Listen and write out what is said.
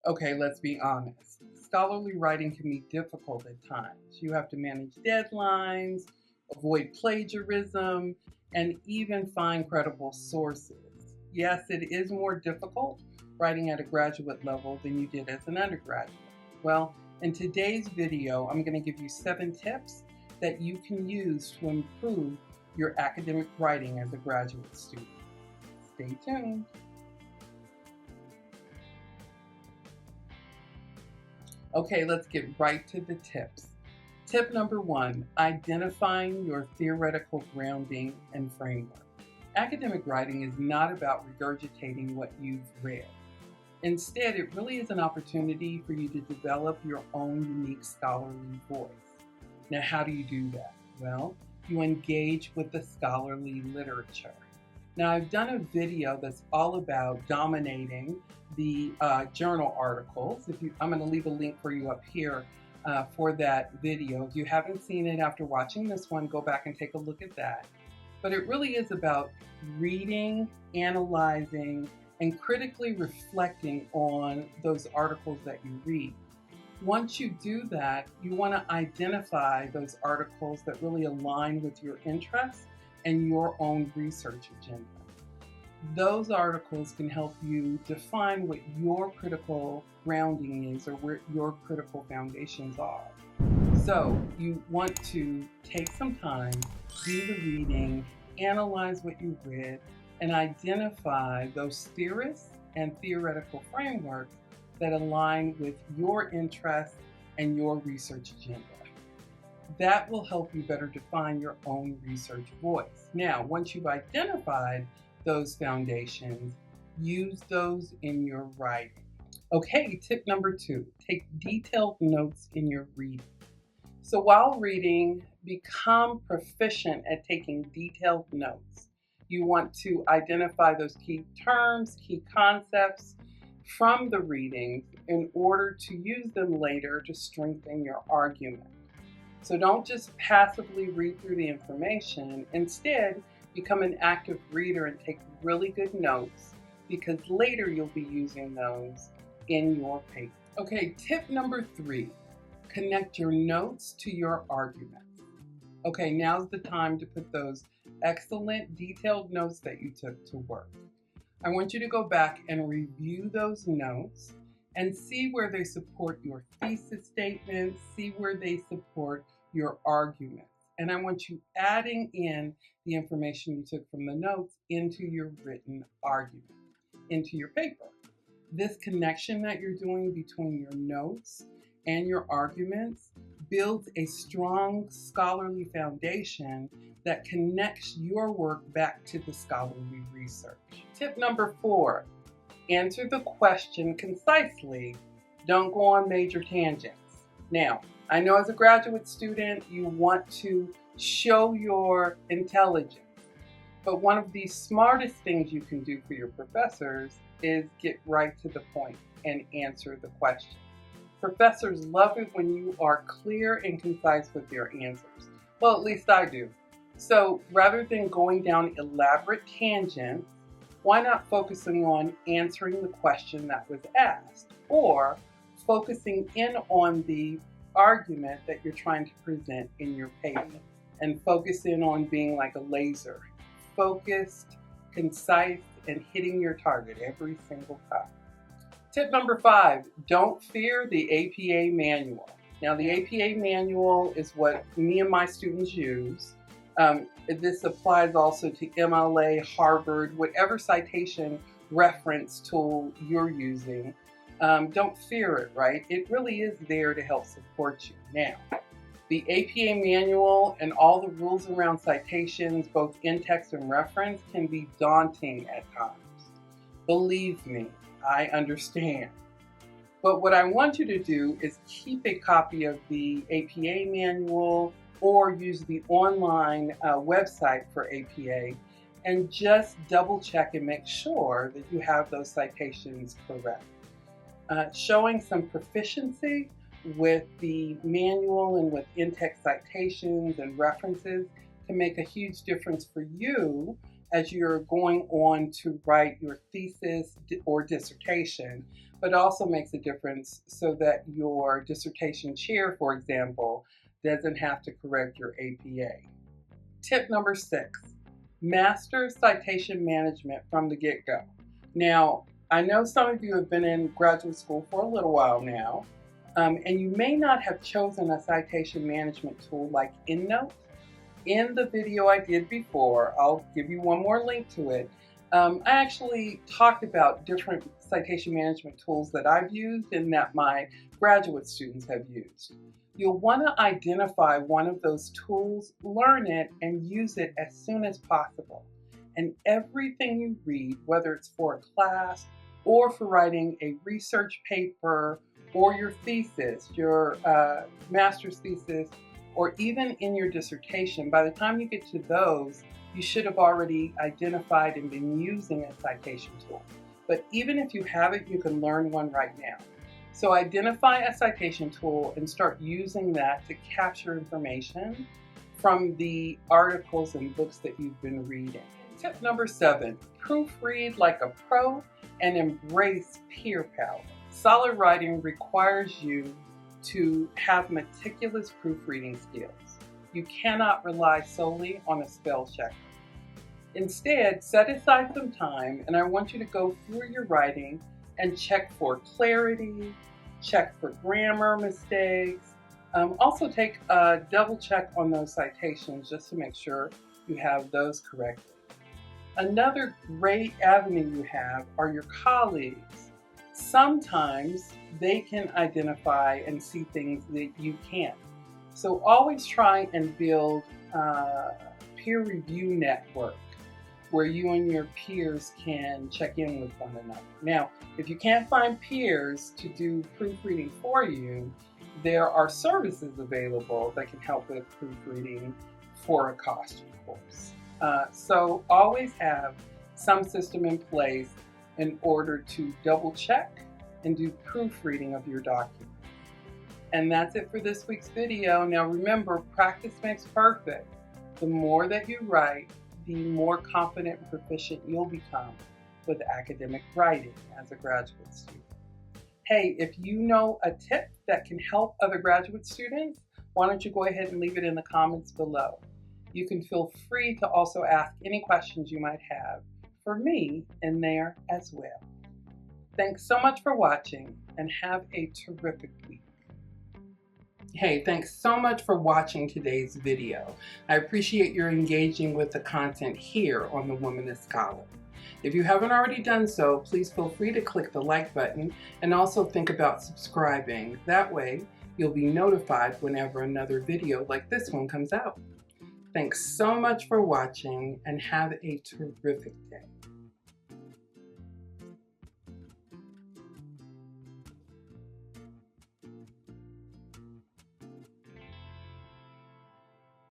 Okay, let's be honest. Scholarly writing can be difficult at times. You have to manage deadlines, avoid plagiarism, and even find credible sources. Yes, it is more difficult writing at a graduate level than you did as an undergraduate. Well, in today's video, I'm going to give you 7 tips that you can use to improve your academic writing as a graduate student. Stay tuned. Okay, let's get right to the tips. Tip number 1, identifying your theoretical grounding and framework. Academic writing is not about regurgitating what you've read. Instead, it really is an opportunity for you to develop your own unique scholarly voice. Now, how do you do that? Well, you engage with the scholarly literature. Now, I've done a video that's all about dominating the journal articles. I'm going to leave a link for you up here for that video. If you haven't seen it after watching this one, go back and take a look at that. But it really is about reading, analyzing, and critically reflecting on those articles that you read. Once you do that, you want to identify those articles that really align with your interests and your own research agenda. Those articles can help you define what your critical grounding is or where your critical foundations are. So you want to take some time, do the reading, analyze what you read, and identify those theorists and theoretical frameworks that align with your interests and your research agenda. That will help you better define your own research voice. Now, once you've identified those foundations, use those in your writing. Okay, tip number 2, take detailed notes in your reading. So while reading, become proficient at taking detailed notes. You want to identify those key terms, key concepts from the readings in order to use them later to strengthen your argument. So don't just passively read through the information. Instead, become an active reader and take really good notes, because later you'll be using those in your paper. Okay, tip number 3, connect your notes to your arguments. Okay, now's the time to put those excellent detailed notes that you took to work. I want you to go back and review those notes and see where they support your thesis statements, see where they support your arguments. And I want you adding in the information you took from the notes into your written argument, into your paper. This connection that you're doing between your notes and your arguments builds a strong scholarly foundation that connects your work back to the scholarly research. Tip number 4, answer the question concisely. Don't go on major tangents. Now, I know as a graduate student, you want to show your intelligence, but one of the smartest things you can do for your professors is get right to the point and answer the question. Professors love it when you are clear and concise with your answers. Well, at least I do. So rather than going down elaborate tangents, why not focusing on answering the question that was asked, or focusing in on the argument that you're trying to present in your paper, and focus in on being like a laser, focused, concise, and hitting your target every single time. Tip number 5, don't fear the APA manual. Now, the APA manual is what me and my students use. This applies also to MLA, Harvard, whatever citation reference tool you're using. Don't fear it, right? It really is there to help support you. Now, the APA manual and all the rules around citations, both in text and reference, can be daunting at times. Believe me, I understand. But what I want you to do is keep a copy of the APA manual or use the online website for APA and just double check and make sure that you have those citations correct. Showing some proficiency with the manual and with in-text citations and references can make a huge difference for you as you're going on to write your thesis or dissertation, but also makes a difference so that your dissertation chair, for example, doesn't have to correct your APA. Tip number 6, master citation management from the get-go. Now, I know some of you have been in graduate school for a little while now, and you may not have chosen a citation management tool like EndNote. In the video I did before, I'll give you one more link to it. I actually talked about different citation management tools that I've used and that my graduate students have used. You'll want to identify one of those tools, learn it, and use it as soon as possible. And everything you read, whether it's for a class or for writing a research paper or your thesis, your master's thesis, or even in your dissertation, by the time you get to those, you should have already identified and been using a citation tool. But even if you haven't, you can learn one right now. So identify a citation tool and start using that to capture information from the articles and books that you've been reading. Tip number 7, proofread like a pro and embrace peer power. Solid writing requires you to have meticulous proofreading skills. You cannot rely solely on a spell checker. Instead, set aside some time, and I want you to go through your writing and check for clarity, check for grammar mistakes. Also take a double check on those citations just to make sure you have those correctly. Another great avenue you have are your colleagues. Sometimes they can identify and see things that you can't. So always try and build a peer review network where you and your peers can check in with one another. Now, if you can't find peers to do proofreading for you, there are services available that can help with proofreading for a cost, of course. So always have some system in place in order to double check and do proofreading of your document. And that's it for this week's video. Now remember, practice makes perfect. The more that you write, the more confident and proficient you'll become with academic writing as a graduate student. Hey, if you know a tip that can help other graduate students, why don't you go ahead and leave it in the comments below. You can feel free to also ask any questions you might have for me in there as well. Thanks so much for watching and have a terrific week. Hey, thanks so much for watching today's video. I appreciate your engaging with the content here on The Womanist Scholar. If you haven't already done so, please feel free to click the like button and also think about subscribing. That way, you'll be notified whenever another video like this one comes out. Thanks so much for watching and have a terrific day.